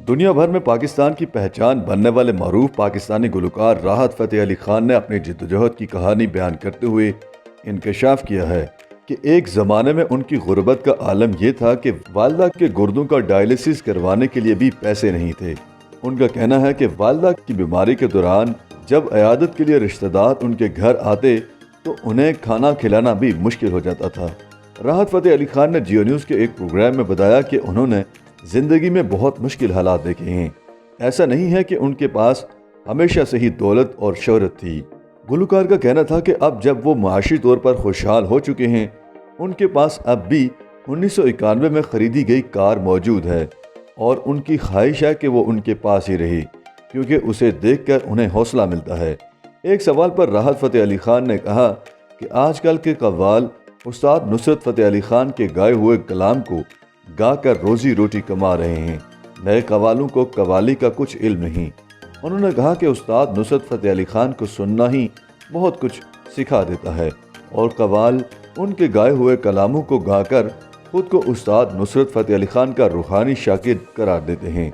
دنیا بھر میں پاکستان کی پہچان بننے والے معروف پاکستانی گلوکار راحت فتح علی خان نے اپنی جدوجہد کی کہانی بیان کرتے ہوئے انکشاف کیا ہے کہ ایک زمانے میں ان کی غربت کا عالم یہ تھا کہ والدہ کے گردوں کا ڈائلیسس کروانے کے لیے بھی پیسے نہیں تھے۔ ان کا کہنا ہے کہ والدہ کی بیماری کے دوران جب عیادت کے لیے رشتہ دار ان کے گھر آتے تو انہیں کھانا کھلانا بھی مشکل ہو جاتا تھا۔ راحت فتح علی خان نے جیو نیوز کے ایک پروگرام میں بتایا کہ انہوں نے زندگی میں بہت مشکل حالات دیکھے ہیں۔ ایسا نہیں ہے کہ ان کے پاس ہمیشہ سے ہی دولت اور شہرت تھی۔ گلوکار کا کہنا تھا کہ اب جب وہ معاشی طور پر خوشحال ہو چکے ہیں، ان کے پاس اب بھی 1991 میں خریدی گئی کار موجود ہے اور ان کی خواہش ہے کہ وہ ان کے پاس ہی رہے کیونکہ اسے دیکھ کر انہیں حوصلہ ملتا ہے۔ ایک سوال پر راحت فتح علی خان نے کہا کہ آج کل کے قوال استاد نصرت فتح علی خان کے گائے ہوئے کلام کو گا کر روزی روٹی کما رہے ہیں، نئے قوالوں کو قوالی کا کچھ علم نہیں۔ انہوں نے کہا کہ استاد نصرت فتح علی خان کو سننا ہی بہت کچھ سکھا دیتا ہے اور قوال ان کے گائے ہوئے کلاموں کو گا کر خود کو استاد نصرت فتح علی خان کا روحانی شاگرد قرار دیتے ہیں۔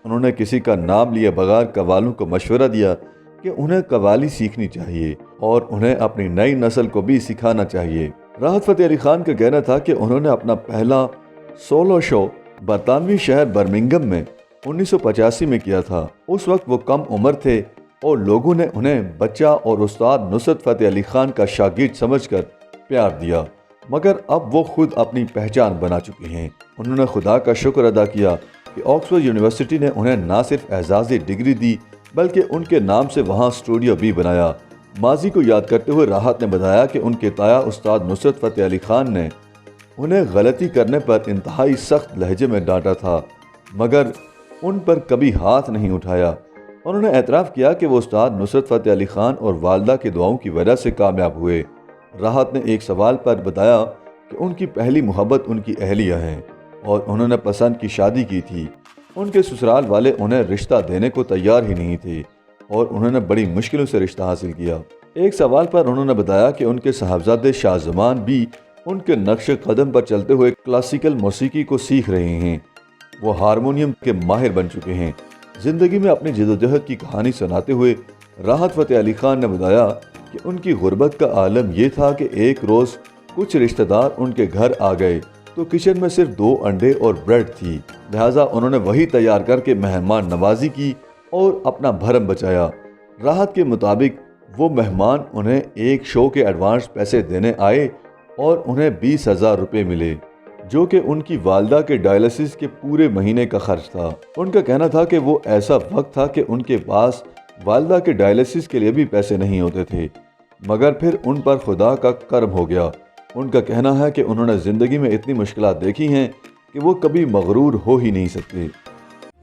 انہوں نے کسی کا نام لیے بغیر قوالوں کو مشورہ دیا کہ انہیں قوالی سیکھنی چاہیے اور انہیں اپنی نئی نسل کو بھی سکھانا چاہیے۔ راحت فتح علی خان کا کہنا تھا کہ انہوں نے اپنا پہلا سولو شو برطانوی شہر برمنگھم میں 1985 میں کیا تھا۔ اس وقت وہ کم عمر تھے اور لوگوں نے انہیں بچہ اور استاد نصرت فتح علی خان کا شاگرد سمجھ کر پیار دیا، مگر اب وہ خود اپنی پہچان بنا چکے ہیں۔ انہوں نے خدا کا شکر ادا کیا کہ آکسفورڈ یونیورسٹی نے انہیں نہ صرف اعزازی ڈگری دی بلکہ ان کے نام سے وہاں اسٹوڈیو بھی بنایا۔ ماضی کو یاد کرتے ہوئے راحت نے بتایا کہ ان کے تایا استاد نصرت فتح علی خان نے انہیں غلطی کرنے پر انتہائی سخت لہجے میں ڈانٹا تھا مگر ان پر کبھی ہاتھ نہیں اٹھایا۔ انہوں نے اعتراف کیا کہ وہ استاد نصرت فتح علی خان اور والدہ کی دعاؤں کی وجہ سے کامیاب ہوئے۔ راحت نے ایک سوال پر بتایا کہ ان کی پہلی محبت ان کی اہلیہ ہیں اور انہوں نے پسند کی شادی کی تھی۔ ان کے سسرال والے انہیں رشتہ دینے کو تیار ہی نہیں تھے اور انہوں نے بڑی مشکلوں سے رشتہ حاصل کیا۔ ایک سوال پر انہوں نے بتایا کہ ان کے صاحبزادے شاہ زمان بھی ان کے نقش قدم پر چلتے ہوئے کلاسیکل موسیقی کو سیکھ رہے ہیں۔ وہ ہارمونیم کے ماہر بن چکے ہیں۔ زندگی میں اپنی جدوجہد کی کہانی سناتے ہوئے راحت فتح علی خان نے بتایا کہ ان کی غربت کا عالم یہ تھا کہ ایک روز کچھ رشتہ دار ان کے گھر آ گئے تو کچن میں صرف 2 انڈے اور بریڈ تھی، لہٰذا انہوں نے وہی تیار کر کے مہمان نوازی کی اور اپنا بھرم بچایا۔ راحت کے مطابق وہ مہمان انہیں ایک شو کے ایڈوانس پیسے دینے آئے اور انہیں 20,000 روپے ملے جو کہ ان کی والدہ کے ڈائلیسس کے پورے مہینے کا خرچ تھا۔ ان کا کہنا تھا کہ وہ ایسا وقت تھا کہ ان کے پاس والدہ کے ڈائلیسس کے لیے بھی پیسے نہیں ہوتے تھے مگر پھر ان پر خدا کا کرم ہو گیا۔ ان کا کہنا ہے کہ انہوں نے زندگی میں اتنی مشکلات دیکھی ہیں کہ وہ کبھی مغرور ہو ہی نہیں سکتے۔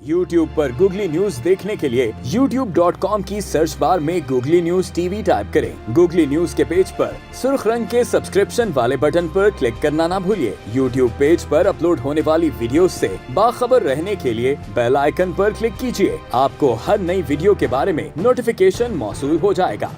YouTube پر گوگلی نیوز دیکھنے کے لیے youtube.com کی سرچ بار میں googly news T V type کریں۔ گوگلی نیوز کے پیج پر سرخ رنگ کے سبسکرپشن والے بٹن پر کلک کرنا نہ بھولیے۔ YouTube پیج پر اپلوڈ ہونے والی ویڈیوز سے باخبر رہنے کے لیے بیل آئیکن پر کلک کیجیے۔ آپ کو ہر نئی ویڈیو کے بارے میں نوٹیفیکیشن موصول ہو جائے گا۔